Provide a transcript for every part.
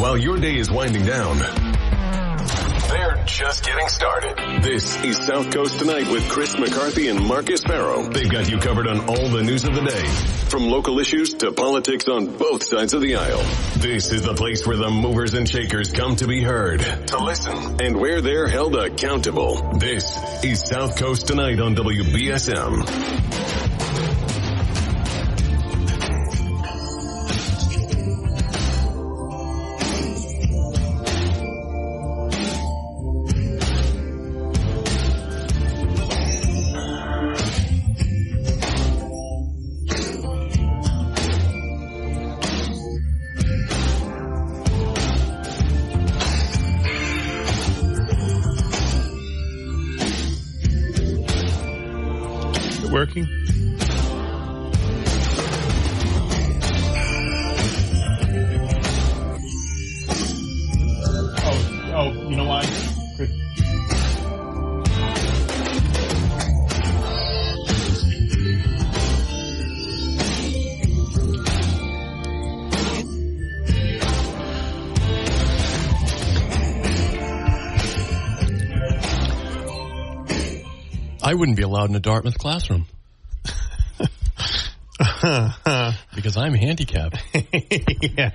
while your day is winding down. They're just getting started. This is South Coast Tonight with Chris McCarthy and Marcus Farrow. They've got you covered on all the news of the day, from local issues to politics on both sides of the aisle. This is the place where the movers and shakers come to be heard, to listen, and where they're held accountable. This is South Coast Tonight on WBSM. Working. Oh, you know why? I wouldn't be allowed in a Dartmouth classroom because I'm handicapped. Yeah.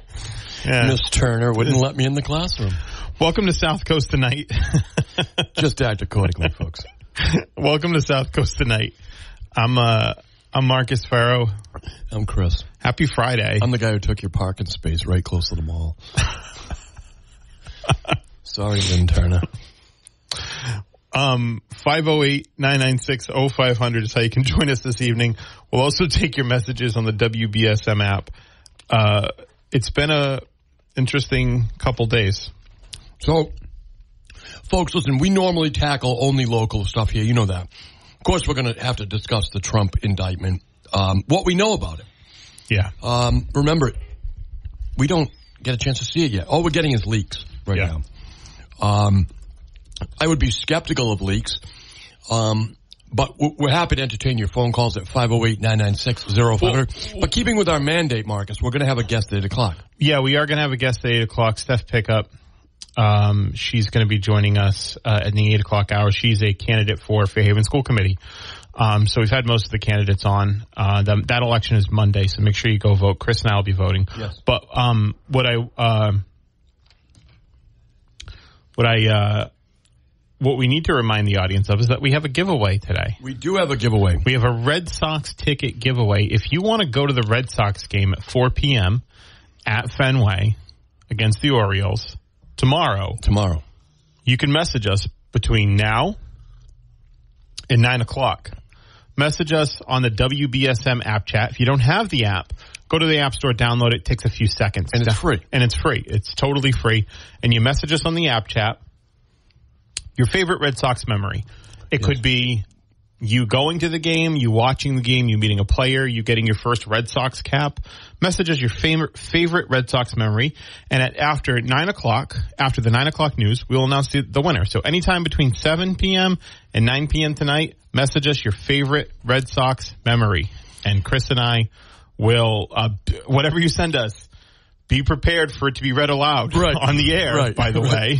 Miss Turner wouldn't let me in the classroom. Welcome to South Coast Tonight. Just act accordingly, folks. Welcome to South Coast Tonight. I'm Marcus Farrow. I'm Chris. Happy Friday. I'm the guy who took your parking space right close to the mall. Sorry, Lynn Turner. 508-996-0500 is how you can join us this evening. We'll also take your messages on the WBSM app. It's been a interesting couple days. So, folks, listen, we normally tackle only local stuff here. You know that. Of course, we're going to have to discuss the Trump indictment, what we know about it. Yeah. Remember, we don't get a chance to see it yet. All we're getting is leaks right now. I would be skeptical of leaks, but we're happy to entertain your phone calls at 508-996-0500. But keeping with our mandate, Marcus, we're going to have a guest at 8 o'clock. Yeah, we are going to have a guest at 8 o'clock, Steph Pickup. She's going to be joining us at the 8 o'clock hour. She's a candidate for Fairhaven School Committee. So we've had most of the candidates on. That election is Monday, so make sure you go vote. Chris and I will be voting. Yes. But what we need to remind the audience of is that we have a giveaway today. We do have a giveaway. We have a Red Sox ticket giveaway. If you want to go to the Red Sox game at 4 p.m. at Fenway against the Orioles tomorrow, you can message us between now and 9 o'clock. Message us on the WBSM app chat. If you don't have the app, go to the App Store, download it. It takes a few seconds. And it's free. It's totally free. And you message us on the app chat. Your favorite Red Sox memory. It could be you going to the game, you watching the game, you meeting a player, you getting your first Red Sox cap. Message us your favorite Red Sox memory. And after 9 o'clock, after the 9 o'clock news, we will announce the winner. So anytime between 7 p.m. and 9 p.m. tonight, message us your favorite Red Sox memory. And Chris and I will, whatever you send us, be prepared for it to be read aloud on the air, by the way.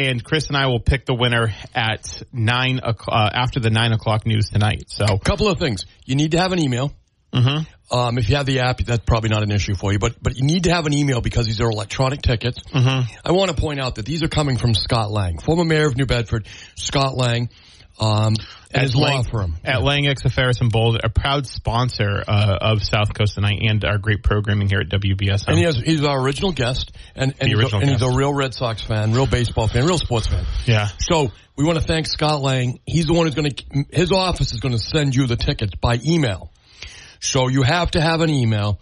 And Chris and I will pick the winner at 9 o'clock, after the 9 o'clock news tonight. So, a couple of things. You need to have an email. Mm-hmm. If you have the app, that's probably not an issue for you, but you need to have an email because these are electronic tickets. Mm-hmm. I want to point out that these are coming from Scott Lang, former mayor of New Bedford, Scott Lang. And his law firm. At Lang, Ferris & Boulder, a proud sponsor of South Coast Tonight and our great programming here at WBSM. And he's our original guest, and he's a real Red Sox fan, real baseball fan, real sports fan. Yeah. So we want to thank Scott Lang. He's the one who's his office is going to send you the tickets by email. So you have to have an email,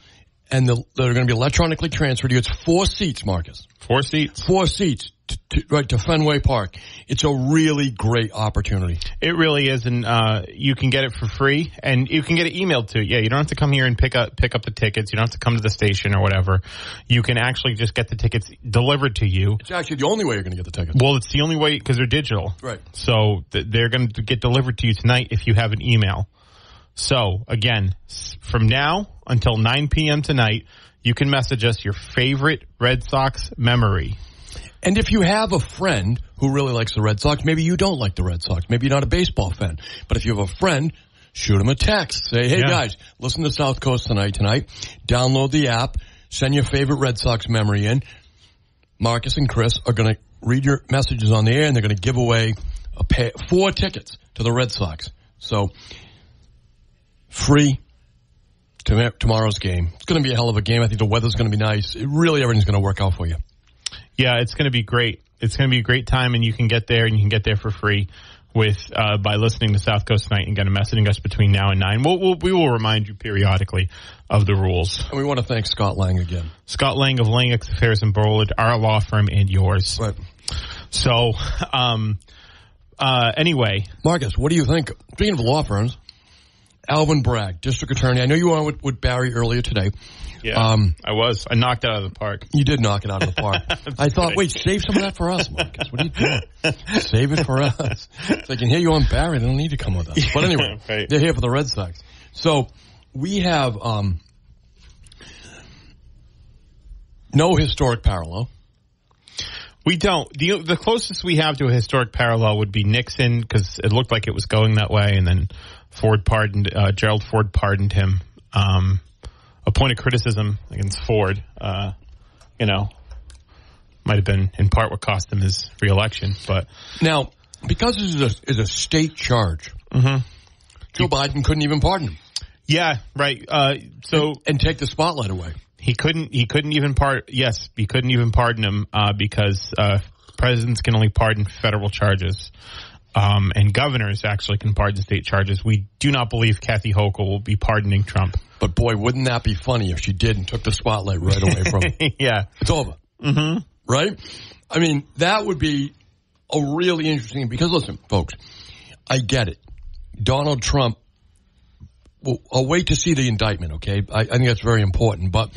and they're going to be electronically transferred to you. It's 4 seats, Marcus. 4 seats. 4 seats. To Fenway Park. It's a really great opportunity. It really is, and you can get it for free, and you can get it emailed to you. Yeah, you don't have to come here and pick up the tickets. You don't have to come to the station or whatever. You can actually just get the tickets delivered to you. It's actually the only way you're going to get the tickets. Well, it's the only way because they're digital. Right. So they're going to get delivered to you tonight if you have an email. So, again, from now until 9 p.m. tonight, You can message us your favorite Red Sox memory. And if you have a friend who really likes the Red Sox, maybe you don't like the Red Sox. Maybe you're not a baseball fan. But if you have a friend, shoot him a text. Say, hey, guys, listen to South Coast tonight. Download the app. Send your favorite Red Sox memory in. Marcus and Chris are going to read your messages on the air, and they're going to give away 4 tickets to the Red Sox. So, free tomorrow's game. It's going to be a hell of a game. I think the weather's going to be nice. Really, everything's going to work out for you. Yeah, it's going to be great. It's going to be a great time, and you can get there, and you can get there for free by listening to South Coast Tonight and messaging us between now and 9. We will remind you periodically of the rules. And we want to thank Scott Lang again. Scott Lang of Lang X Affairs and Burlid, our law firm and yours. Right. So, anyway. Marcus, what do you think? Speaking of law firms, Alvin Bragg, district attorney. I know you were with Barry earlier today. Yeah, I was. I knocked it out of the park. You did knock it out of the park. I thought, wait, save some of that for us, Marcus. What are you doing? Save it for us. So I can hear you on Barry. They don't need to come with us. But anyway, right. They're here for the Red Sox. So we have no historic parallel. We don't. The closest we have to a historic parallel would be Nixon, because it looked like it was going that way, and then Gerald Ford pardoned him. A point of criticism against Ford, might have been in part what cost him his reelection. But now, because this is a state charge, Joe Biden couldn't even pardon him. Yeah, right. And take the spotlight away. He couldn't even he couldn't even pardon him because presidents can only pardon federal charges. And governors actually can pardon state charges. We do not believe Kathy Hochul will be pardoning Trump. But boy, wouldn't that be funny if she did and took the spotlight right away from him. Yeah. It's over. Mm-hmm. Right? I mean, that would be a really interesting, because listen, folks, I get it. Donald Trump, I'll wait to see the indictment, okay? I think that's very important. But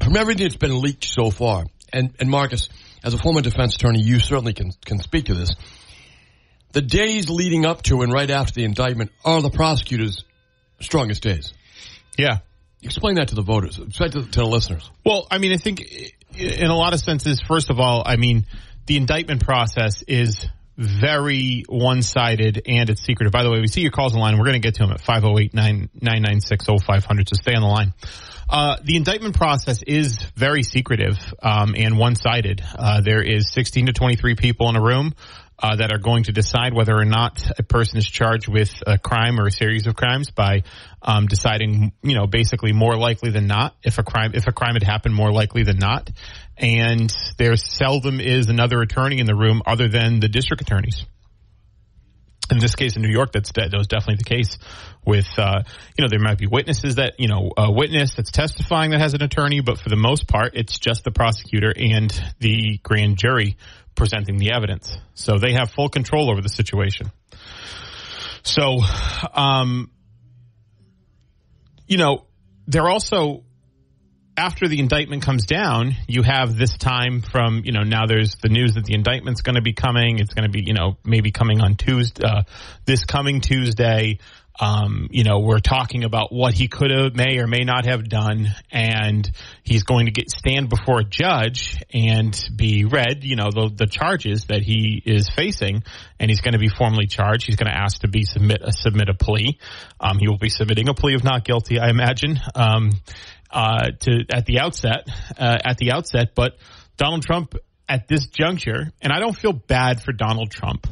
from everything that's been leaked so far, and Marcus, as a former defense attorney, you certainly can speak to this. The days leading up to and right after the indictment are the prosecutor's strongest days. Yeah. Explain that to the voters, to the listeners. Well, I mean, I think in a lot of senses, first of all, I mean, the indictment process is very one-sided and it's secretive. By the way, we see your calls on the line. We're going to get to them at 508-996-0500, so stay on the line. The indictment process is very secretive and one-sided. There is 16 to 23 people in a room that are going to decide whether or not a person is charged with a crime or a series of crimes by deciding, basically more likely than not if a crime had happened, more likely than not. And there seldom is another attorney in the room other than the district attorneys. In this case, in New York, that was definitely the case with, there might be witnesses that, a witness that's testifying that has an attorney, but for the most part, it's just the prosecutor and the grand jury presenting the evidence. So they have full control over the situation. So, they're also, after the indictment comes down, you have this time from, now there's the news that the indictment's going to be coming. It's going to be, maybe coming on Tuesday, this coming Tuesday. We're talking about what he may or may not have done, and he's going to stand before a judge and be read, the charges that he is facing, and he's going to be formally charged. He's going to ask to submit a plea. He will be submitting a plea of not guilty, I imagine, at the outset. But Donald Trump at this juncture, and I don't feel bad for Donald Trump.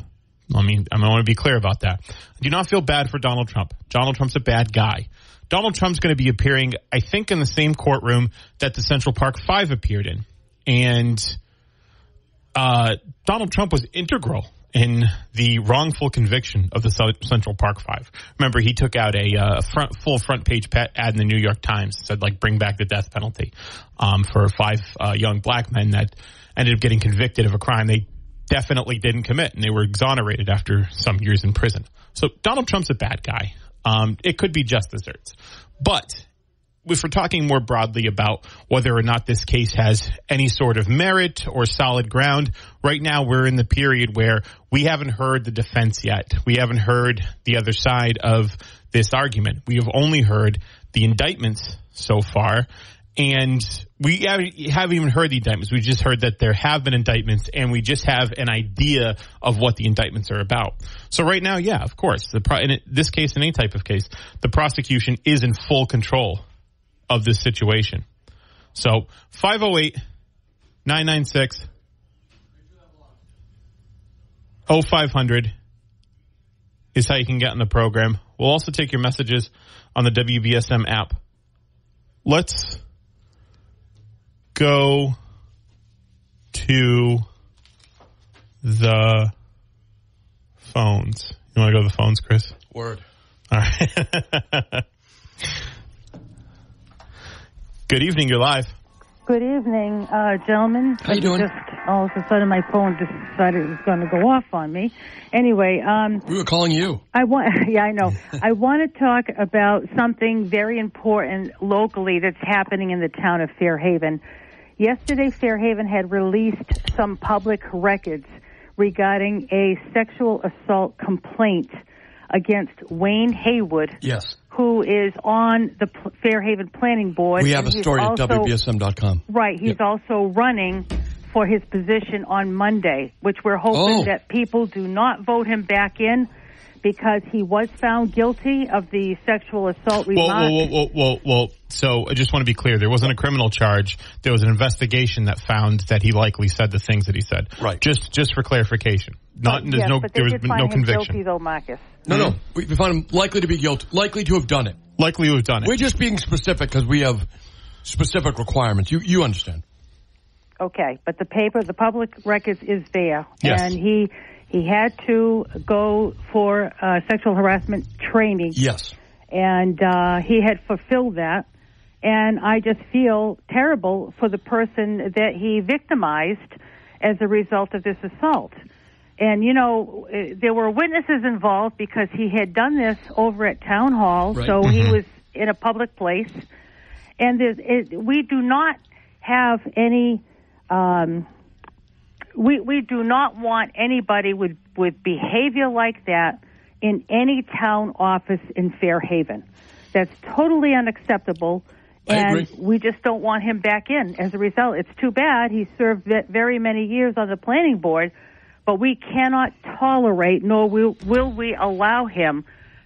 I want to be clear about that. I do not feel bad for Donald Trump. Donald Trump's a bad guy. Donald Trump's going to be appearing, I think, in the same courtroom that the Central Park Five appeared in. And Donald Trump was integral in the wrongful conviction of the Central Park Five. Remember, he took out a full front page ad in the New York Times that said, bring back the death penalty for 5 young black men that ended up getting convicted of a crime they definitely didn't commit, and they were exonerated after some years in prison. So Donald Trump's a bad guy. It could be just desserts. But if we're talking more broadly about whether or not this case has any sort of merit or solid ground, right now we're in the period where we haven't heard the defense yet. We haven't heard the other side of this argument. We have only heard the indictments so far. And we haven't even heard the indictments. We just heard that there have been indictments, and we just have an idea of what the indictments are about. So right now, yeah, of course, in this case, in any type of case, the prosecution is in full control of this situation. So 508-996-0500 is how you can get in the program. We'll also take your messages on the WBSM app. Let's go to the phones. You want to go to the phones, Chris? Word. All right. Good evening. You're live. Good evening, gentlemen. How you doing? Just all of a sudden my phone decided it was going to go off on me. Anyway, we were calling you. Yeah, I know. I want to talk about something very important locally that's happening in the town of Fairhaven. Yesterday, Fairhaven had released some public records regarding a sexual assault complaint against Wayne Haywood. Yes. Who is on the Fairhaven Planning Board. We have a story at WBSM.com. Right. He's also running for his position on Monday, which we're hoping that people do not vote him back in because he was found guilty of the sexual assault remark. Whoa. So I just want to be clear. There wasn't a criminal charge. There was an investigation that found that he likely said the things that he said. Right. Just for clarification. There was no conviction. Guilty, though, Marcus. No. We found him likely to be guilty, likely to have done it. Likely to have done it. We're just being specific because we have specific requirements. You understand. Okay, but the public records is there. Yes. And he had to go for sexual harassment training. Yes. And he had fulfilled that. And I just feel terrible for the person that he victimized as a result of this assault. And, there were witnesses involved because he had done this over at Town Hall, right. So he was in a public place. And we do not have any... We do not want anybody with behavior like that in any town office in Fairhaven. That's totally unacceptable, and we just don't want him back in. As a result, it's too bad. He served very many years on the planning board, but we cannot tolerate, nor will we allow him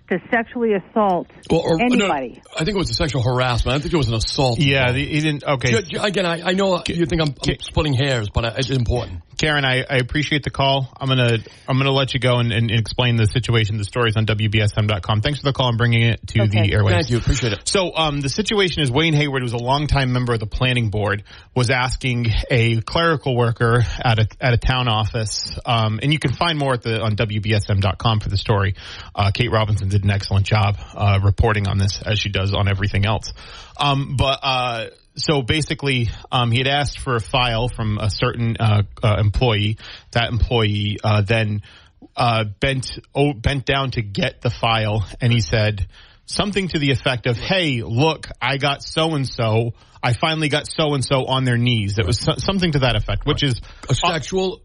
to sexually assault anybody. No, I think it was a sexual harassment. I don't think it was an assault. Yeah, he didn't. Okay. Again, I know you think I'm splitting hairs, but it's important. Karen, I appreciate the call. I'm gonna let you go and explain the situation. The story's on WBSM.com. Thanks for the call and bringing it to the airwaves. Thank you. Appreciate it. So the situation is Wayne Hayward was a longtime member of the planning board, was asking a clerical worker at a town office, and you can find more on WBSM.com for the story. Kate Robinson did an excellent job reporting on this, as she does on everything else. So basically, he had asked for a file from a certain employee. That employee then bent down to get the file, and he said something to the effect of, "Hey, look, I got so-and-so. I finally got so-and-so on their knees." It was something to that effect, which is a sexual.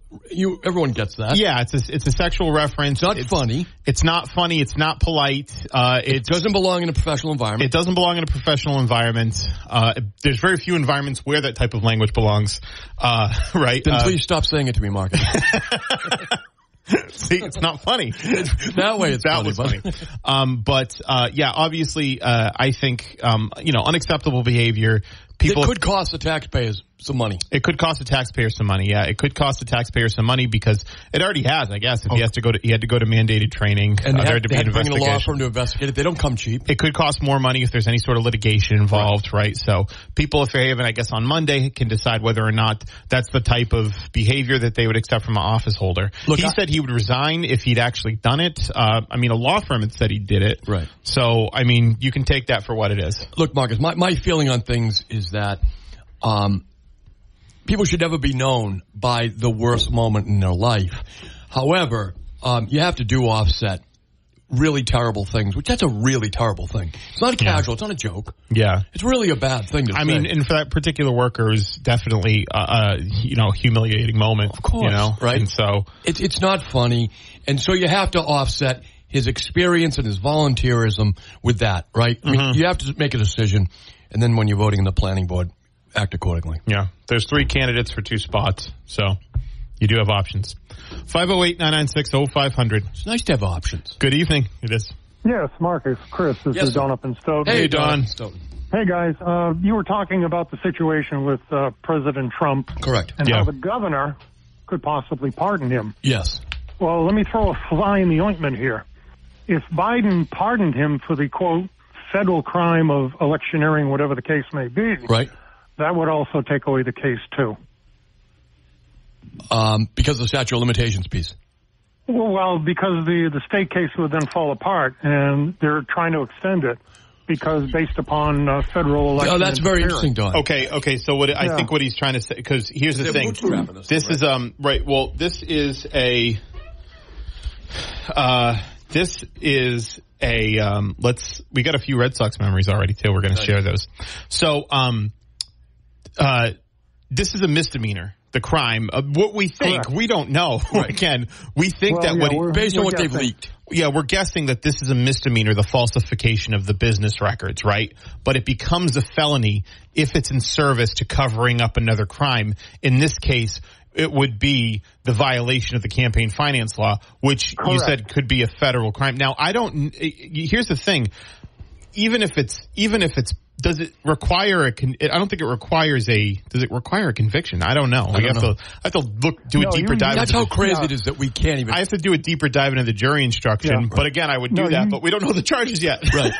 Everyone gets that. Yeah, it's a sexual reference. It's funny. It's not funny. It's not polite. It doesn't belong in a professional environment. It doesn't belong in a professional environment. There's very few environments where that type of language belongs. Right? Then please stop saying it to me, Marcus. See, it's not funny. That way it's that funny. But obviously, I think, unacceptable behavior. It could cost the taxpayers some money. It could cost the taxpayers some money. Yeah, it could cost the taxpayers some money because it already has, I guess. If he had to go to mandated training, and there had to be an bring a investigation. law firm to investigate it. They don't come cheap. It could cost more money if there's any sort of litigation involved, right? So people at Fairhaven, I guess, on Monday can decide whether or not that's the type of behavior that they would accept from an office holder. Look, he said he would resign if he'd actually done it. A law firm had said he did it. Right. So, you can take that for what it is. Look, Marcus, my feeling on things is that people should never be known by the worst moment in their life. However, you have to offset really terrible things, which that's a really terrible thing. It's not a casual. It's not a joke. Yeah. It's really a bad thing to say. And for that particular worker, it was definitely, humiliating moment. Of course. Right? And so. It's not funny. And so you have to offset his experience and his volunteerism with that, right? I mean, you have to make a decision. And then when you're voting in the planning board, act accordingly. Yeah. There's 3 candidates for 2 spots, so you do have options. 508-996-0500. It's nice to have options. Good evening. It is. Yes, Marcus, Chris, this is Don up in Stoughton. Hey, Don. Hey, guys. You were talking about the situation with President Trump. Correct. And how the governor could possibly pardon him. Yes. Well, let me throw a fly in the ointment here. If Biden pardoned him for the, quote, federal crime of electioneering, whatever the case may be, right, that would also take away the case, too. Because of the statute of limitations piece. Well, because the state case would then fall apart, and they're trying to extend it because based upon federal election. Oh, that's very interesting, Don. Okay. So what I think what he's trying to say, because here's the thing. This is right. Well, this is a. We got a few Red Sox memories already too. We're going to share those. So, this is a misdemeanor. The crime, what we think, correct. We don't know. Right. Again, we think based on what they've leaked. Yeah, we're guessing that this is a misdemeanor, the falsification of the business records, right? But it becomes a felony if it's in service to covering up another crime. In this case, it would be the violation of the campaign finance law, which correct. You said could be a federal crime. Now, here's the thing. Even if it's, does it require I don't think it requires does it require a conviction? I don't know. I have to do a deeper dive. That's how crazy it is that we can't even. I have to do a deeper dive into the jury instruction. Yeah. But again, I would do that, but we don't know the charges yet. Right.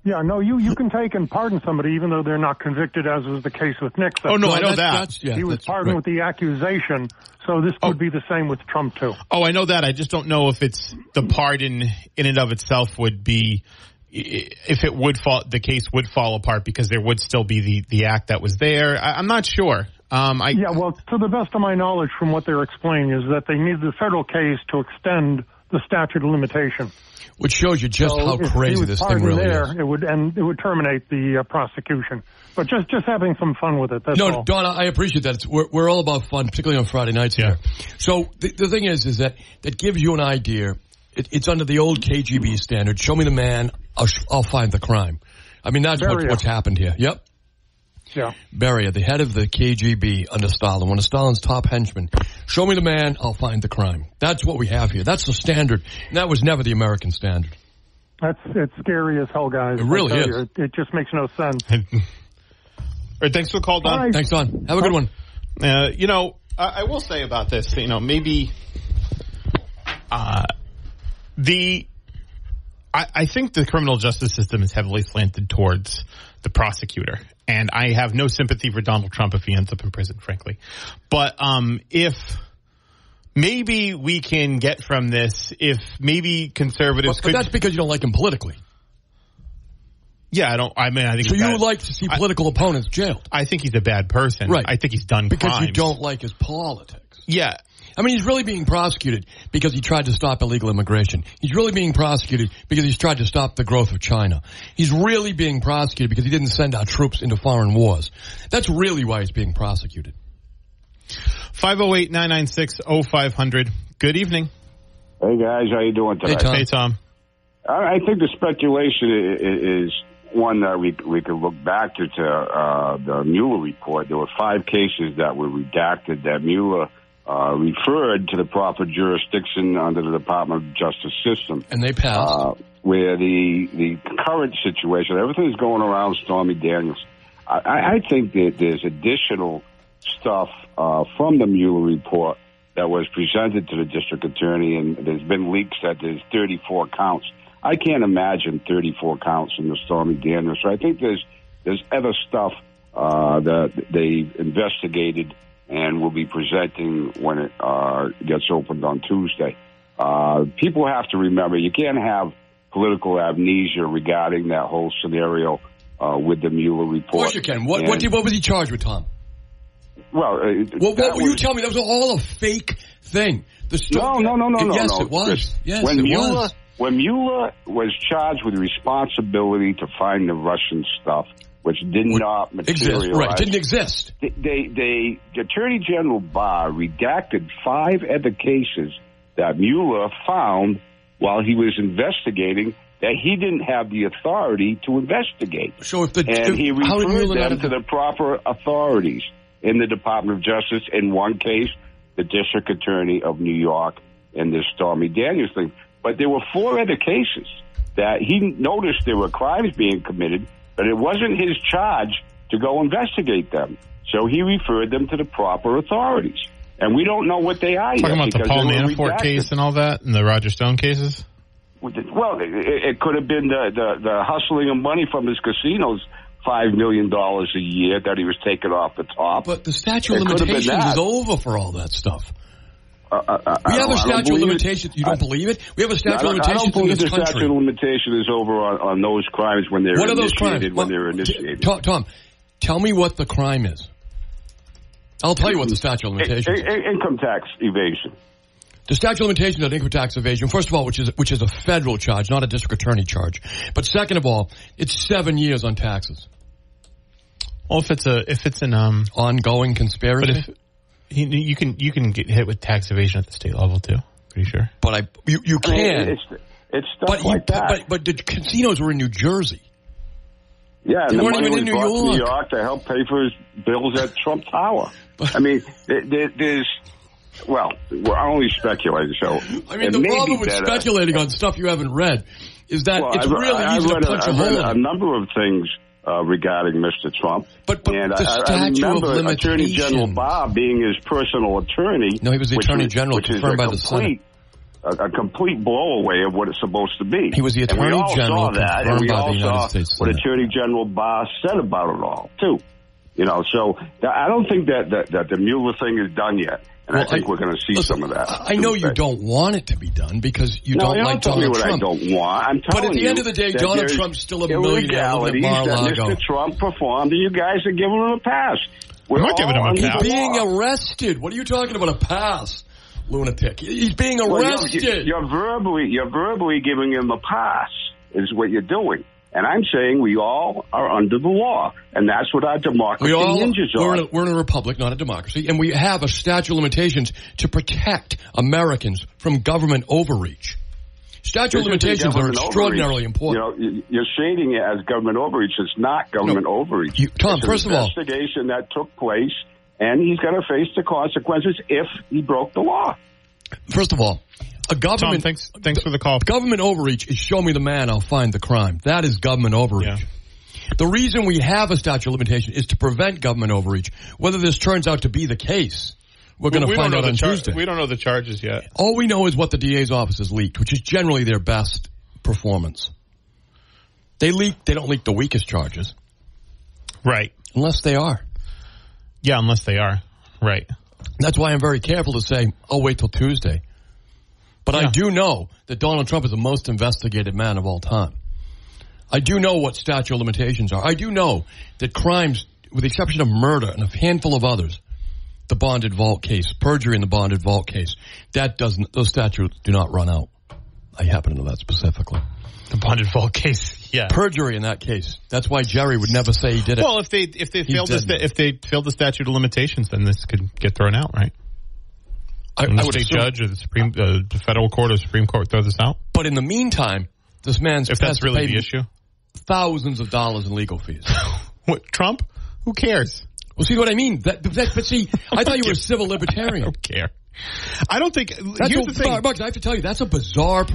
Yeah, no, you can take and pardon somebody even though they're not convicted, as was the case with Nixon. Oh, no, I know that. He was pardoned with the accusation, so this could be the same with Trump, too. Oh, I know that. I just don't know if it's the pardon in and of itself would be, if it would fall, the case would fall apart because there would still be the act that was there. I'm not sure. Yeah, well, to the best of my knowledge from what they're explaining is that they need the federal case to extend the statute of limitation. Which shows you just how crazy this thing really is. It would terminate the prosecution. But just having some fun with it. That's all. Don, I appreciate that. We're all about fun, particularly on Friday nights here. So the thing is that gives you an idea. It's under the old KGB standard. Show me the man, I'll find the crime. I mean, that's what's happened here. Yep. Yeah. Beria, the head of the KGB under Stalin, one of Stalin's top henchmen. Show me the man, I'll find the crime. That's what we have here. That's the standard. And that was never the American standard. It's scary as hell, guys. It really is. It just makes no sense. All right, thanks for the call, Don. Right. Thanks, Don. Have a good one. I will say about this, maybe I think the criminal justice system is heavily slanted towards the prosecutor, and I have no sympathy for Donald Trump if he ends up in prison, frankly. But if maybe we can get from this, if maybe conservatives but that's because you don't like him politically. Yeah, I think so. You would like to see political opponents jailed. I think he's a bad person. Right. I think he's done because crimes. You don't like his politics. Yeah. I mean, he's really being prosecuted because he tried to stop illegal immigration. He's really being prosecuted because he's tried to stop the growth of China. He's really being prosecuted because he didn't send our troops into foreign wars. That's really why he's being prosecuted. 508-996-0500. Good evening. Hey, guys. How you doing today? Hey, Tom. I think the speculation is one that we could look back to the Mueller report. There were 5 cases that were redacted that Mueller referred to the proper jurisdiction under the Department of Justice system. And they passed. Where the current situation, everything's going around Stormy Daniels. I think that there's additional stuff from the Mueller report that was presented to the district attorney, and there's been leaks that there's 34 counts. I can't imagine 34 counts in the Stormy Daniels. So I think there's other stuff that they investigated and will be presenting when it gets opened on Tuesday. People have to remember you can't have political amnesia regarding that whole scenario with the Mueller report. Of course you can. What was he charged with, Tom? Well, what will you tell me? That was all a fake thing. No. Yes, no. It was. Yes, When Mueller was charged with the responsibility to find the Russian stuff, which did not materialize. Right, didn't exist. The Attorney General Barr redacted 5 other cases that Mueller found while he was investigating that he didn't have the authority to investigate. So he referred them to the proper authorities in the Department of Justice. In one case, the District Attorney of New York in this Stormy Daniels thing. But there were 4 other cases that he noticed there were crimes being committed, but it wasn't his charge to go investigate them. So he referred them to the proper authorities. And we don't know what they are yet. Talking about the Paul Manafort redacted. Case and all that, and the Roger Stone cases? Well, it could have been the hustling of money from his casinos, $5 million a year that he was taking off the top. But the statute of limitations is over for all that stuff. We have a statute of limitations. You don't believe it? We have a statute of limitations in this country. The statute of limitations is over on those crimes when they're initiated. When they're initiated. Tom, tell me what the crime is. I'll tell you what the statute of limitations is. Income tax evasion. The statute of limitations on income tax evasion, first of all, which is a federal charge, not a district attorney charge. But second of all, it's 7 years on taxes. Well, if it's an ongoing conspiracy. But you can get hit with tax evasion at the state level too. Pretty sure. But you can. It's stuff like that. But the casinos were in New Jersey. Yeah, and they the weren't money even in New York to help pay for his bills at Trump Tower. I mean, there's. Well, we're only speculating. So I mean, the problem with speculating on stuff you haven't read is that it's really easy to punch a hole in. I've read a number of things regarding Mr. Trump. But and the statute I remember of Attorney General Barr being his personal attorney. No, he was the Attorney General confirmed by the Senate. A complete blow-away of what it's supposed to be. He was the Attorney General confirmed by the United States Senate. What Attorney General Barr said about it all, too. You know, so I don't think that the Mueller thing is done yet. And I think we're going to see some of that. I know you don't want it to be done because you don't like Donald Trump. I don't want. I'm telling you. But at the end of the day, Donald Trump's still a millionaire living at Mar-a-Lago. Mr. Trump performed, and you guys are giving him a pass. We're not giving him a pass. He's being arrested. What are you talking about, a pass? Lunatic. He's being arrested. You're verbally giving him a pass is what you're doing. And I'm saying we all are under the law, and that's what our democracy hinges on. We're in a republic, not a democracy, and we have a statute of limitations to protect Americans from government overreach. Statute of limitations are extraordinarily important. You know, you're shading it as government overreach. It's not government overreach. Tom, first of all, it's an investigation that took place, and he's going to face the consequences if he broke the law. First of all, a government. Tom, thanks for the call. Government overreach is show me the man, I'll find the crime. That is government overreach. Yeah. The reason we have a statute of limitation is to prevent government overreach. Whether this turns out to be the case, we're going to find out on Tuesday. We don't know the charges yet. All we know is what the DA's office has leaked, which is generally their best performance. They don't leak the weakest charges. Right. Unless they are. Yeah, unless they are. Right. That's why I'm very careful to say, I'll wait till Tuesday. But I do know that Donald Trump is the most investigated man of all time. I do know what statute of limitations are. I do know that crimes, with the exception of murder and a handful of others, the bonded vault case, perjury in the bonded vault case, those statutes do not run out. I happen to know that specifically. The bonded vault case, yeah. Perjury in that case. That's why Jerry would never say he did it. Well, if they failed the statute of limitations, then this could get thrown out, right? I would say judge or the federal court or Supreme Court throw this out. But in the meantime, this man's if that's really the issue, thousands of dollars in legal fees. What, Trump? Who cares? Well, see what I mean. But see, I thought you were a civil libertarian. I don't care. I don't think. Here's the thing, Bugs, I have to tell you, that's a bizarre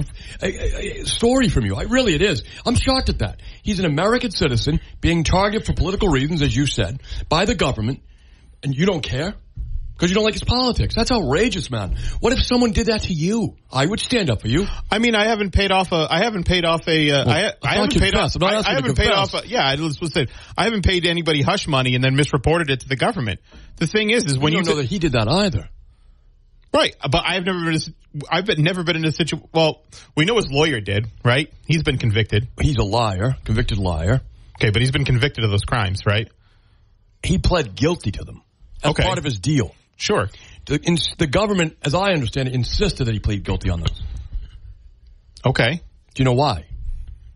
story from you. It is. I'm shocked at that. He's an American citizen being targeted for political reasons, as you said, by the government, and you don't care. Because you don't like his politics. That's outrageous, man. What if someone did that to you? I would stand up for you. I mean, I haven't paid off anybody hush money and then misreported it to the government. The thing is when you don't know that he did that either. Right, but I've never been in a situation. Well, we know his lawyer did, right? He's been convicted. He's a liar, convicted liar. Okay, but he's been convicted of those crimes, right? He pled guilty to them as part of his deal. Sure. The government, as I understand it, insisted that he plead guilty on those. Okay. Do you know why?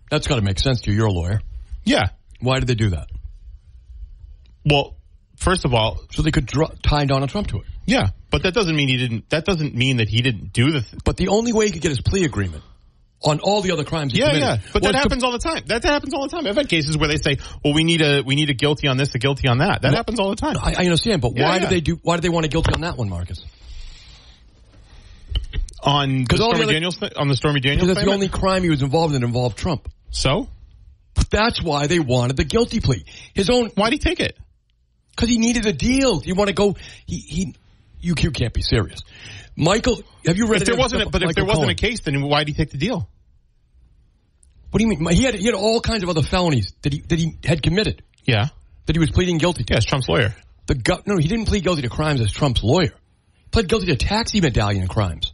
That's got to make sense to you. You're a lawyer. Yeah. Why did they do that? Well, first of all, so they could tie Donald Trump to it. Yeah, but that doesn't mean he didn't. That doesn't mean that he didn't do the. But the only way he could get his plea agreement on all the other crimes he committed. Yeah, but that happens all the time. That happens all the time. I've had cases where they say, well, we need a guilty on this, a guilty on that. That happens all the time. I understand, but why did they want a guilty on that one, Marcus? On the Stormy Daniels thing? Because that's the only crime he was involved in that involved Trump. So? That's why they wanted the guilty plea. Why'd he take it? Because he needed a deal. You want to go, you can't be serious. Michael, have you read if there wasn't a case, then why'd he take the deal? What do you mean? He had all kinds of other felonies that he had committed. Yeah. That he was pleading guilty to. Yeah, as Trump's lawyer. No, he didn't plead guilty to crimes as Trump's lawyer. He pled guilty to taxi medallion crimes.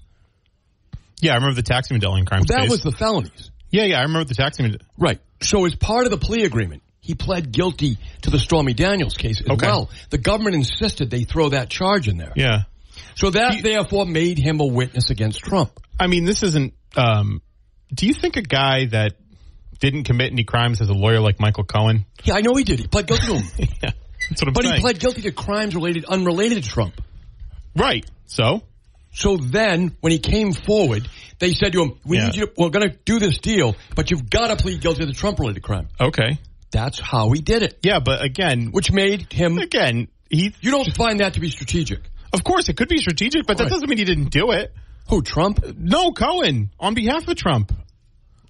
Yeah, I remember the taxi medallion crimes. That was the felonies. Yeah, I remember the taxi medallion. Right. So as part of the plea agreement, he pled guilty to the Stormy Daniels case as well. The government insisted they throw that charge in there. Yeah. So that, therefore, made him a witness against Trump. I mean, this isn't... do you think a guy that didn't commit any crimes as a lawyer like Michael Cohen? Yeah, I know he did. He pled guilty to them. Yeah, that's what I'm saying. He pled guilty to crimes unrelated to Trump. Right. So then, when he came forward, they said to him, we're going to do this deal, but you've got to plead guilty to the Trump-related crime. Okay. That's how he did it. Yeah, but again... Which made him... Again, you don't find that to be strategic. Of course, it could be strategic, but that doesn't mean he didn't do it. Who, Trump? No, Cohen, on behalf of Trump.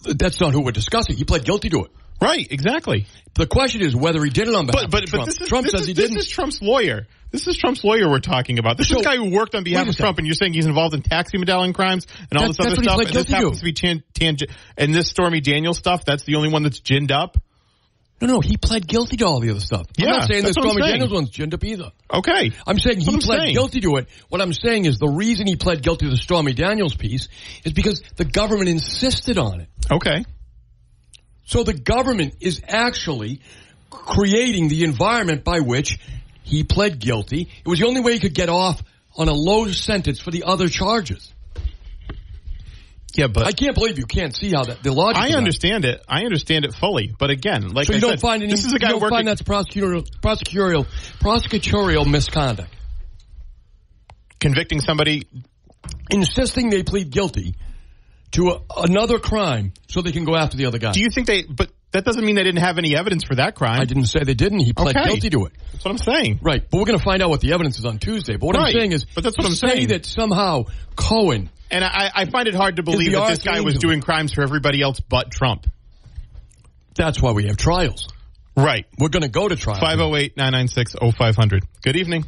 That's not who we're discussing. He pled guilty to it. Right, exactly. The question is whether he did it on behalf of Trump. Trump says he didn't. This is Trump's lawyer. This is Trump's lawyer we're talking about. This is the guy who worked on behalf of Trump, and you're saying he's involved in taxi medallion crimes and all this other stuff, and this happens to be and this Stormy Daniels stuff, that's the only one that's ginned up? No, he pled guilty to all the other stuff. I'm not saying the Stormy Daniels one's ginned up either. Okay. I'm saying he pled guilty to it. What I'm saying is the reason he pled guilty to the Stormy Daniels piece is because the government insisted on it. Okay. So the government is actually creating the environment by which he pled guilty. It was the only way he could get off on a low sentence for the other charges. Yeah, but I can't believe you can't see how the logic. I understand it. I understand it fully. But again, like so you I don't said, find any. This is a guy you don't find that's prosecutorial misconduct. Convicting somebody, insisting they plead guilty to another crime so they can go after the other guy. Do you think they? But that doesn't mean they didn't have any evidence for that crime. I didn't say they didn't. He pled guilty to it. That's what I'm saying. Right, but we're going to find out what the evidence is on Tuesday. But what I'm saying is, but that's what I'm saying. That somehow Cohen. And I find it hard to believe that this guy was doing crimes for everybody else but Trump. That's why we have trials. Right. We're going to go to trial. 508-996-0500. Good evening.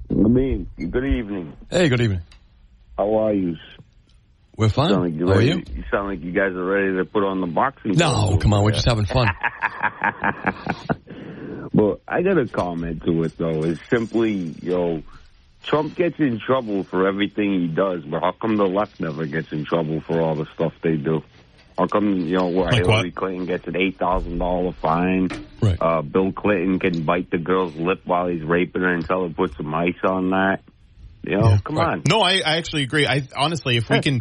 Good evening. Hey, good evening. How are you? We're fine. How are you? You sound like you guys are ready to put on the boxing. No, come on. We're just having fun. Well, I got a comment to it, though. It's simply, Trump gets in trouble for everything he does, but how come the left never gets in trouble for all the stuff they do? How come, where Hillary Clinton gets an $8,000 fine? Right. Bill Clinton can bite the girl's lip while he's raping her until he puts some ice on that? Come on. No, I actually agree. Honestly, if we can,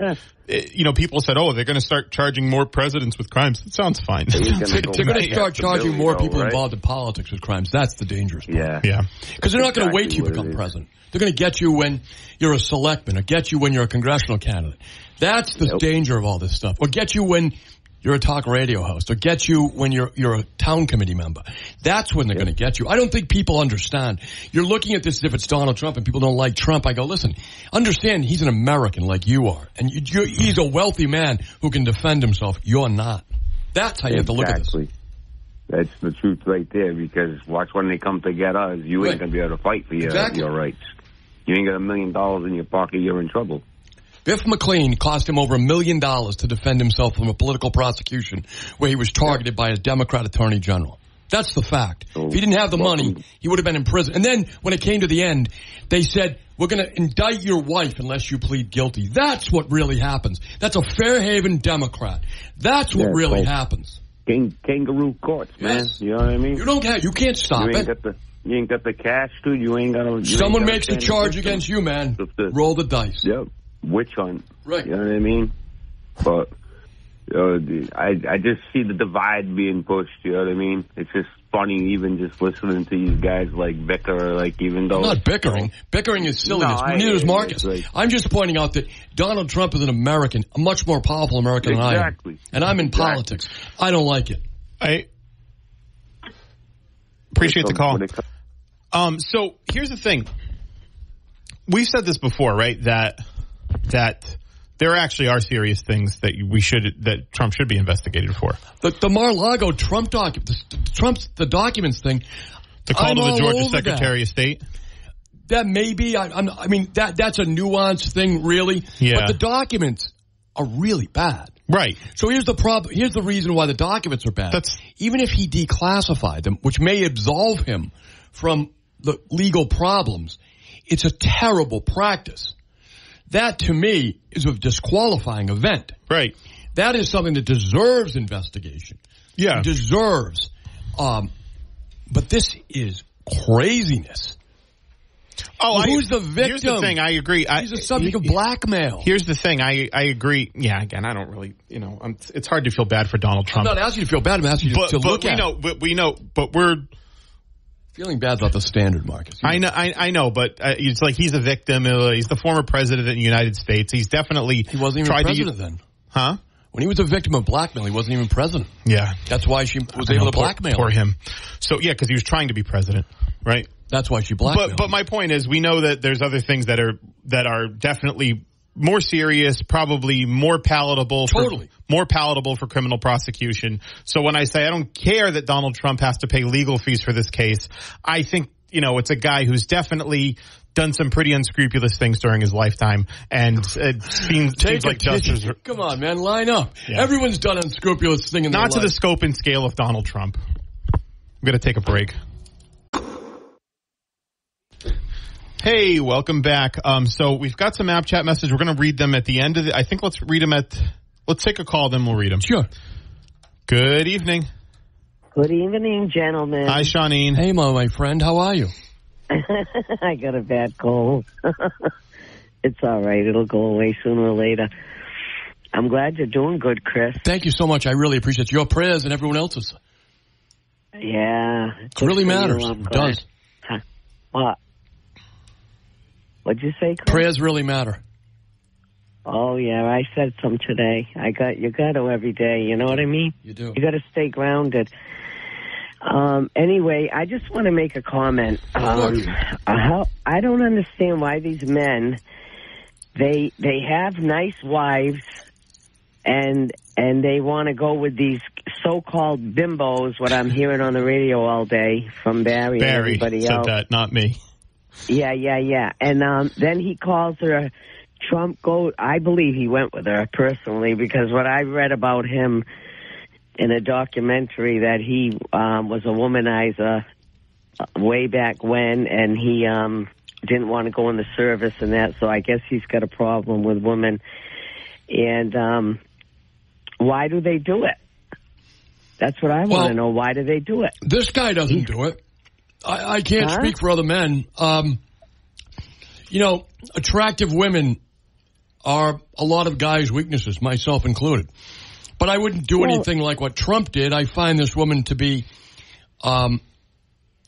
people said, they're going to start charging more presidents with crimes. It sounds fine. They're going to start charging more people involved in politics with crimes. That's the dangerous part. Yeah. Because they're not going to wait till you become president. They're going to get you when you're a selectman or get you when you're a congressional candidate. That's the danger of all this stuff. Or get you when you're a talk radio host, or get you when you're a town committee member. That's when they're going to get you. I don't think people understand. You're looking at this as if it's Donald Trump and people don't like Trump. I go, listen, understand he's an American like you are. And he's a wealthy man who can defend himself. You're not. That's how you have to look at this. That's the truth right there, because watch when they come to get us, you ain't going to be able to fight for your rights. You ain't got $1 million in your pocket, you're in trouble. Biff McLean cost him over $1 million to defend himself from a political prosecution where he was targeted by a Democrat attorney general. That's the fact. If he didn't have the money, he would have been in prison. And then when it came to the end, they said, we're going to indict your wife unless you plead guilty. That's what really happens. That's a Fairhaven Democrat. That's what really happens. Kangaroo courts, man. Yes. You know what I mean? You can't stop it. You ain't got the cash, dude. You ain't got to. Someone makes a charge against you, man. Roll the dice. Yep. Witch hunt. Right. You know what I mean? But I just see the divide being pushed. You know what I mean? It's just funny even just listening to these guys like bicker, like even though... I'm not bickering. Bickering is silliness. Neither is Marcus. I'm just pointing out that Donald Trump is an American, a much more powerful American than I am. And I'm in politics. I don't like it. I appreciate the call. So here's the thing. We've said this before, right? That there actually are serious things that Trump should be investigated for. The Mar-a-Lago Trump the documents thing. The call to the Georgia Secretary of State. That may be. I mean that's a nuanced thing, really. Yeah. But the documents are really bad. Right. So here's the problem. Here's the reason why the documents are bad. Even if he declassified them, which may absolve him from the legal problems, it's a terrible practice. That, to me, is a disqualifying event. Right. That is something that deserves investigation. Yeah. Deserves. But this is craziness. Oh, who's the victim? Here's the thing. I agree. He's a subject of blackmail. Here's the thing. I agree. Yeah. Again, I don't really. It's hard to feel bad for Donald Trump. I'm not asking you to feel bad. I'm asking you to look at it. We know. But we're feeling bad's not the standard, Marcus. I know. But it's like he's a victim. He's the former president of the United States. He's definitely. He wasn't even president then. Huh? When he was a victim of blackmail, he wasn't even president. Yeah. That's why she was able to blackmail poor him. So yeah, because he was trying to be president, right? That's why she blackmailed. But my point is, we know that there's other things that are definitely more serious, probably more palatable. More palatable for criminal prosecution. So when I say I don't care that Donald Trump has to pay legal fees for this case, I think it's a guy who's definitely done some pretty unscrupulous things during his lifetime, and it seems like justice. Come on, man, line up. Yeah. Everyone's done unscrupulous thing in their life. Not to the scope and scale of Donald Trump. I'm going to take a break. Hey, welcome back. So we've got some app chat messages. We're going to read them at the end of I think let's read them let's take a call, then we'll read them. Sure. Good evening. Good evening, gentlemen. Hi, Shawneen. Hey, my friend. How are you? I got a bad cold. It's all right. It'll go away sooner or later. I'm glad you're doing good, Chris. Thank you so much. I really appreciate your prayers and everyone else's. Yeah. It really matters. It does. Huh. What? What'd you say, Chris? Prayers really matter. Oh, yeah. I said some today. You got to every day. You know what I mean? You do. You got to stay grounded. Anyway, I just want to make a comment. I don't understand why these men, they have nice wives, and they want to go with these so-called bimbos. What I'm hearing on the radio all day from Barry and everybody else. Barry said that, not me. Yeah. And then he calls her Trump goat. I believe he went with her personally, because what I read about him in a documentary, that he was a womanizer way back when, and he didn't want to go in the service and that, so I guess he's got a problem with women. And why do they do it? That's what I want to know. Why do they do it? This guy doesn't do it. I can't speak for other men. Attractive women are a lot of guys' weaknesses, myself included. But I wouldn't do anything like what Trump did. I find this woman to be,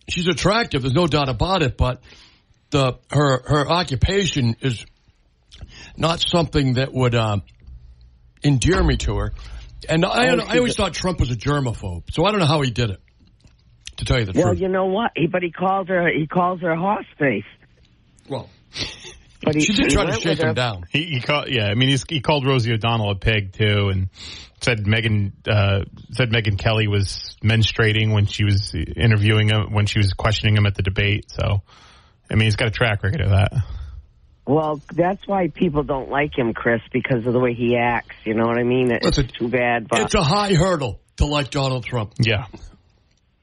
she's attractive. There's no doubt about it. But her occupation is not something that would endear me to her. And I always thought Trump was a germaphobe. So I don't know how he did it, to tell you the truth. Well, you know what? But he calls her horse face. Well, but she did try to shake him down. He called Rosie O'Donnell a pig too, and said Megan Kelly was menstruating when she was interviewing him, when she was questioning him at the debate. So, he's got a track record of that. Well, that's why people don't like him, Chris, because of the way he acts. You know what I mean? It's too bad. But it's a high hurdle to like Donald Trump. Yeah.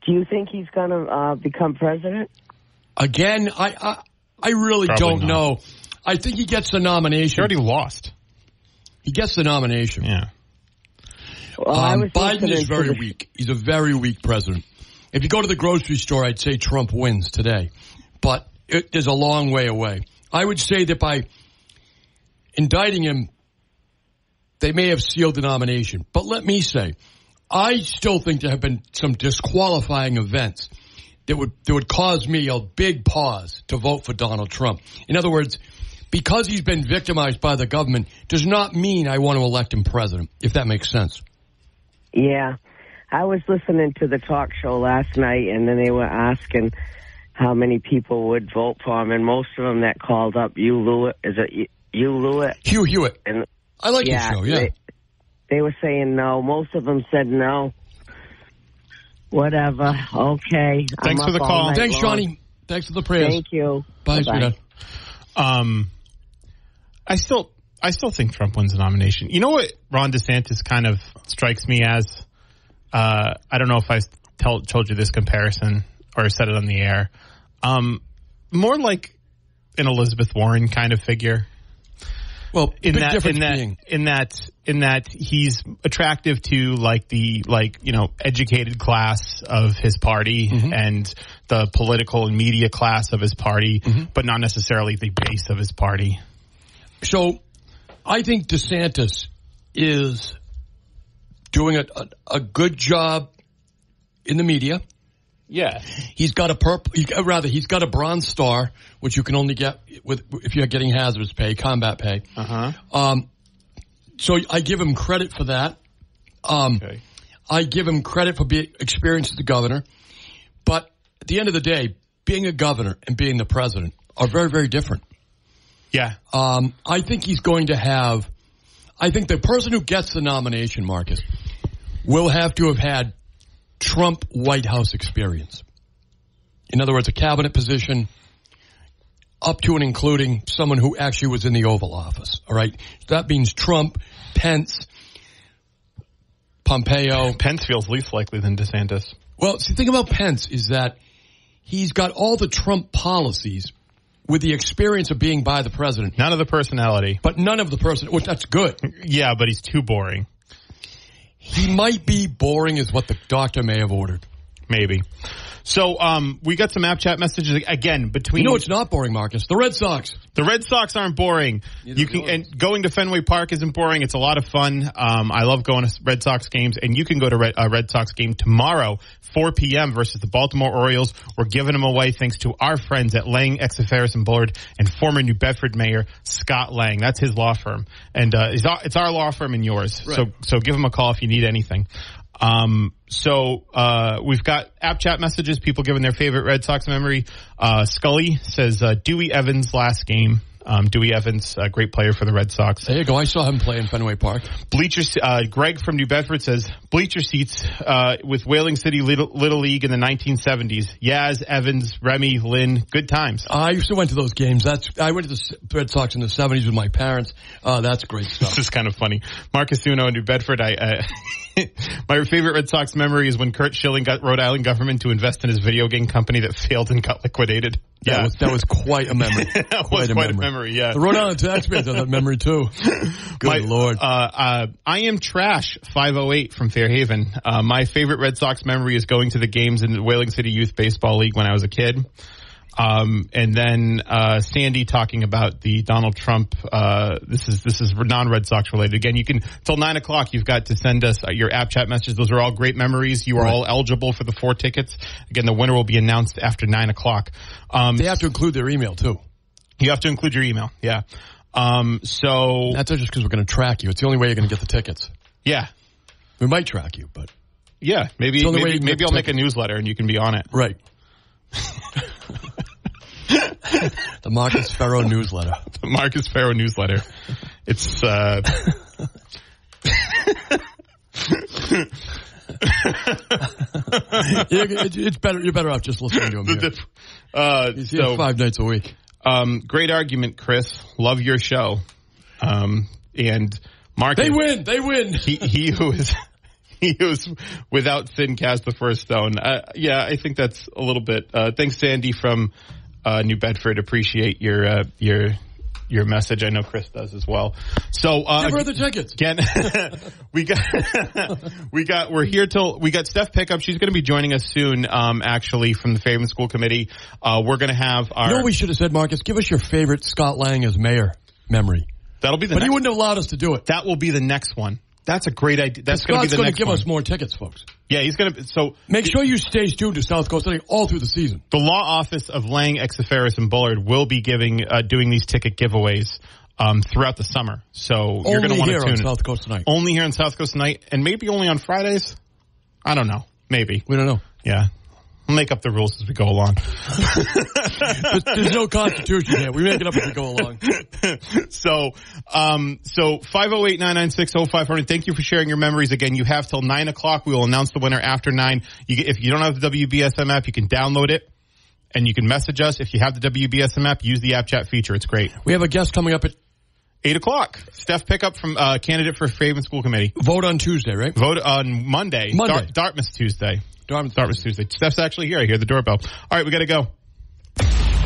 Do you think he's going to become president? Again, I really don't know. I think he gets the nomination. He already lost. He gets the nomination. Yeah. Well, Biden is very weak. He's a very weak president. If you go to the grocery store, I'd say Trump wins today. But it is a long way away. I would say that by indicting him, they may have sealed the nomination. But let me say, I still think there have been some disqualifying events that would cause me a big pause to vote for Donald Trump. In other words, because he's been victimized by the government does not mean I want to elect him president, if that makes sense. Yeah. I was listening to the talk show last night, and then they were asking how many people would vote for him, and most of them that called up, Hugh Hewitt? Hugh Hewitt. And, I like his show, yeah. They were saying no. Most of them said no. Whatever. Okay. Thanks for the call. Thanks, Shawnee. Thanks for the prayers. Thank you. Bye, sweetheart. I still think Trump wins the nomination. You know what Ron DeSantis kind of strikes me as? I don't know if I told you this comparison or said it on the air. More like an Elizabeth Warren kind of figure. Well, in that he's attractive to the educated class of his party and the political and media class of his party, but not necessarily the base of his party. So, I think DeSantis is doing a good job in the media. Yeah, he's got he's got a Bronze Star, which you can only get if you're getting hazardous pay, combat pay. So I give him credit for that. Okay. I give him credit for being experienced as the governor. But at the end of the day, being a governor and being the president are very, very different. Yeah. I think he's going to have. I think the person who gets the nomination, Marcus, will have to have had Trump White House experience. In other words, a cabinet position up to and including someone who actually was in the Oval Office. All right. That means Trump, Pence, Pompeo. Pence feels least likely than DeSantis. Well, see, the thing about Pence is that he's got all the Trump policies with the experience of being by the president. None of the personality. But none of the person. Well, that's good. Yeah, but he's too boring. He might be boring is what the doctor may have ordered. Maybe. So we got some app chat messages again between. You know it's not boring, Marcus. The Red Sox. The Red Sox aren't boring. And going to Fenway Park isn't boring. It's a lot of fun. I love going to Red Sox games, and you can go to Red Sox game tomorrow, 4 p.m. versus the Baltimore Orioles. We're giving them away thanks to our friends at Lang, Exaferris and Bullard, and former New Bedford Mayor Scott Lang. That's his law firm, and it's our law firm and yours. Right. So give him a call if you need anything. We've got app chat messages, people giving their favorite Red Sox memory. Scully says, Dewey Evans last game. Dewey Evans, a great player for the Red Sox. There you go. I saw him play in Fenway Park. Greg from New Bedford says, bleacher seats, with Whaling City Little League in the 1970s. Yaz, Evans, Remy, Lynn, good times. I used to went to those games. I went to the Red Sox in the 70s with my parents. That's great stuff. This is kind of funny. Marcus Uno in New Bedford, my favorite Red Sox memory is when Kurt Schilling got Rhode Island government to invest in his video game company that failed and got liquidated. Yeah, that was quite a memory. That was quite a memory, yeah. The Rhode Island taxpayers have that memory, too. Good Lord. I am Trash 508 from Fairhaven. My favorite Red Sox memory is going to the games in the Whaling City Youth Baseball League when I was a kid. And then Sandy talking about the Donald Trump. This is non-Red Sox related. Again, you can till 9 o'clock. You've got to send us your app chat messages. Those are all great memories. You are all eligible for the 4 tickets. Again, the winner will be announced after 9 o'clock. They have to include their email too. You have to include your email. Yeah. So that's just because we're going to track you. It's the only way you're going to get the tickets. Yeah. We might track you, but yeah, maybe I'll make a newsletter and you can be on it. Right. The Marcus Farrow newsletter. The Marcus Farrow newsletter. It's it's better. You're better off just listening to him. He's here 5 nights a week. Great argument, Chris. Love your show. And Marcus, they win. He who is without sin cast the first stone. Yeah, I think that's a little bit. Thanks, Sandy from New Bedford. Appreciate your message. I know Chris does as well. So give her the tickets. Again, we got Steph Pickup. She's going to be joining us soon. Actually, from the Fairhaven School Committee, we're going to have our. You know what we should have said, Marcus? Give us your favorite Scott Lang as mayor memory. That'll be the. But he wouldn't have allowed us to do it. That will be the next one. That's a great idea. That's going to be the next give one. us more tickets, folks. Yeah, he's going to. So make sure you stay tuned to South Coast Tonight all through the season. The law office of Lang, Exiferis, and Bullard will be doing these ticket giveaways throughout the summer. So you're going to want to tune in. South Coast Tonight. Only here on South Coast Tonight, and maybe only on Fridays. I don't know. Maybe we don't know. Yeah. We'll make up the rules as we go along. There's no constitution here. We make it up as we go along. So 508-996-0500. Thank you for sharing your memories. Again, you have till 9 o'clock. We will announce the winner after 9. If you don't have the WBSM app, you can download it and you can message us. If you have the WBSM app, use the app chat feature. It's great. We have a guest coming up at 8 o'clock. Steph Pickup from candidate for Fairhaven School Committee. Vote on Tuesday, right? Vote on Monday. Dartmouth Tuesday. Dartmouth Tuesday. Steph's actually here. I hear the doorbell. All right, we got to go.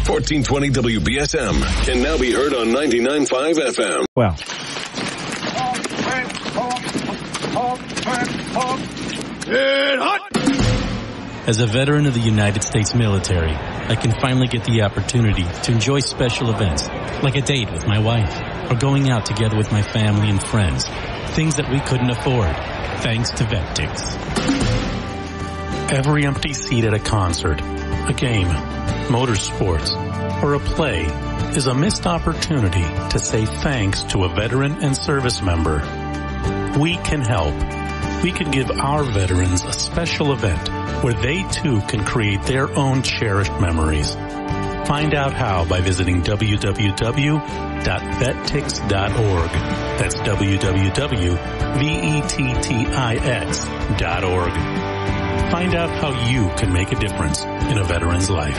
1420 WBSM can now be heard on 99.5 FM. Well. As a veteran of the United States military, I can finally get the opportunity to enjoy special events, like a date with my wife, or going out together with my family and friends. Things that we couldn't afford, thanks to VetTix. Every empty seat at a concert, a game, motorsports, or a play is a missed opportunity to say thanks to a veteran and service member. We can help. We can give our veterans a special event where they too can create their own cherished memories. Find out how by visiting www.vettix.org. That's www.vettix.org. Find out how you can make a difference in a veteran's life.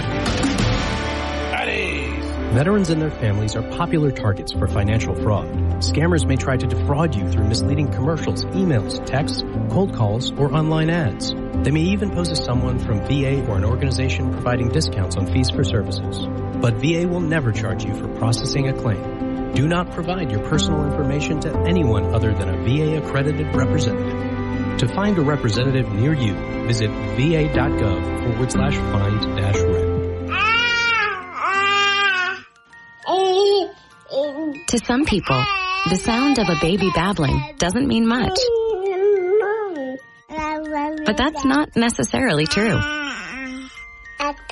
Veterans and their families are popular targets for financial fraud. Scammers may try to defraud you through misleading commercials, emails, texts, cold calls, or online ads. They may even pose as someone from VA or an organization providing discounts on fees for services. But VA will never charge you for processing a claim. Do not provide your personal information to anyone other than a VA-accredited representative. To find a representative near you, visit va.gov/find-red. To some people, the sound of a baby babbling doesn't mean much. But that's not necessarily true.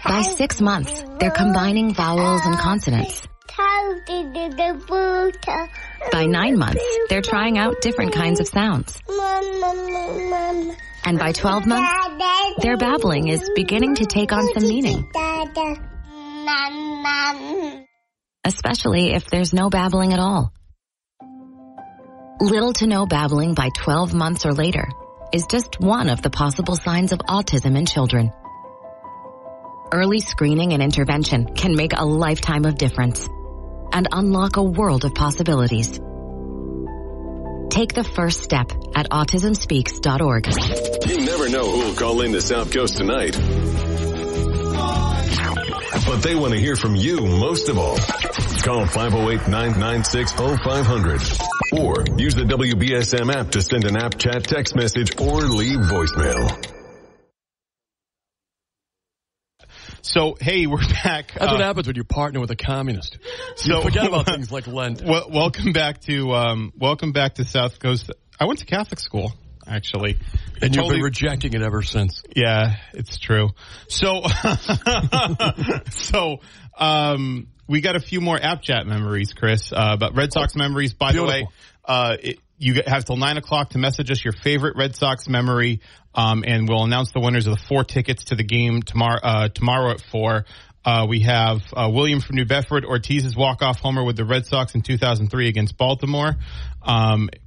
By 6 months, they're combining vowels and consonants. By 9 months, they're trying out different kinds of sounds. And by 12 months, their babbling is beginning to take on some meaning. Especially if there's no babbling at all. Little to no babbling by 12 months or later is just one of the possible signs of autism in children. Early screening and intervention can make a lifetime of difference and unlock a world of possibilities. Take the first step at autismspeaks.org. You never know who will call in to South Coast Tonight. But they want to hear from you most of all. Call 508-996-0500 or use the WBSM app to send an app chat text message or leave voicemail. So, hey, we're back. That's what happens when you partner with a communist. You forget about things like Lent. Welcome back to South Coast. I went to Catholic school, actually. And you've been rejecting it ever since. Yeah, it's true. So, we got a few more app chat memories, Chris. But Red Sox memories, by the way, you have till 9 o'clock to message us your favorite Red Sox memory, and we'll announce the winners of the 4 tickets to the game tomorrow at 4. We have William from New Bedford, Ortiz's walk-off homer with the Red Sox in 2003 against Baltimore.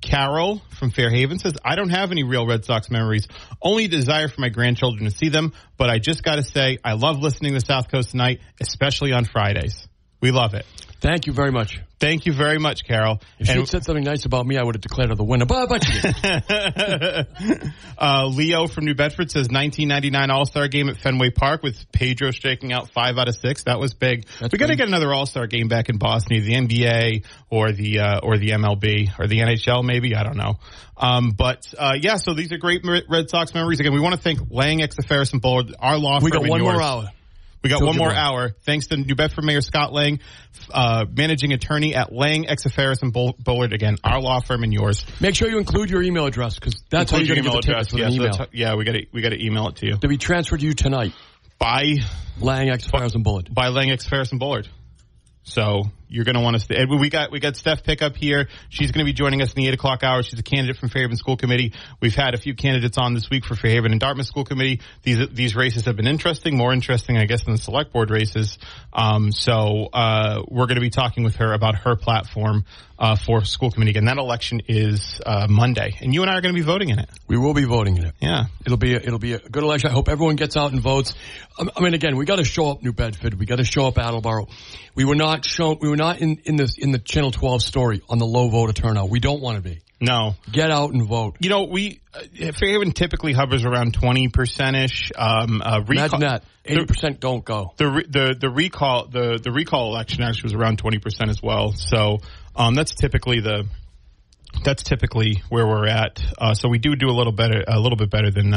Carol from Fairhaven says, I don't have any real Red Sox memories, only a desire for my grandchildren to see them, but I just got to say I love listening to South Coast Tonight, especially on Fridays. We love it. Thank you very much. Thank you very much, Carol. If she had said something nice about me, I would have declared her the winner. But you didn't. Leo from New Bedford says 1999 All-Star game at Fenway Park with Pedro striking out 5 out of 6. That was big. We got to get another All-Star game back in Boston, either the NBA or the MLB or the NHL, maybe. I don't know. So these are great Red Sox memories. Again, we want to thank Lang, Exiferis, and Bullard, our law firm. We got one more hour. We got one more hour. Thanks to New Bedford Mayor Scott Lang, managing attorney at Lang, Exaferris, and Bullard. Again, our law firm and yours. Make sure you include your email address because that's how you're going to get the tickets with an email. We got to email it to you. To be transferred to you tonight by Lang, Exaferris, and Bullard. By Lang, Exaferris, and Bullard. So you're going to want to. We got Steph Pickup here. She's going to be joining us in the 8 o'clock hour. She's a candidate from Fairhaven School Committee. We've had a few candidates on this week for Fairhaven and Dartmouth School Committee. These races have been interesting, more interesting, I guess, than the select board races. So we're going to be talking with her about her platform for school committee. Again, that election is Monday, and you and I are going to be voting in it. We will be voting in it. Yeah, it'll be a good election. I hope everyone gets out and votes. I mean, again, we got to show up New Bedford. We got to show up Attleboro. We were not in the Channel 12 story on the low voter turnout. We don't want to be. No. Get out and vote. You know, Fairhaven typically hovers around 20%-ish. Imagine that. 80% don't go. The recall election actually was around 20% as well. So that's typically where we're at. So we do a little bit better than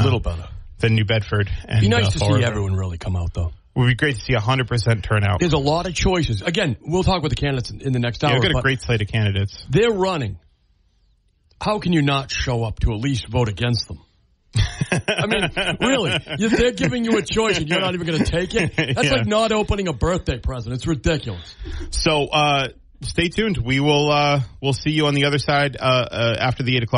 New Bedford. And, be nice to see everyone really come out though. It would be great to see 100% turnout. There's a lot of choices. Again, we'll talk with the candidates in the next hour. We've got a great slate of candidates. They're running. How can you not show up to at least vote against them? I mean, really, they're giving you a choice and you're not even going to take it? That's like not opening a birthday present. It's ridiculous. So stay tuned. We'll see you on the other side after the 8 o'clock.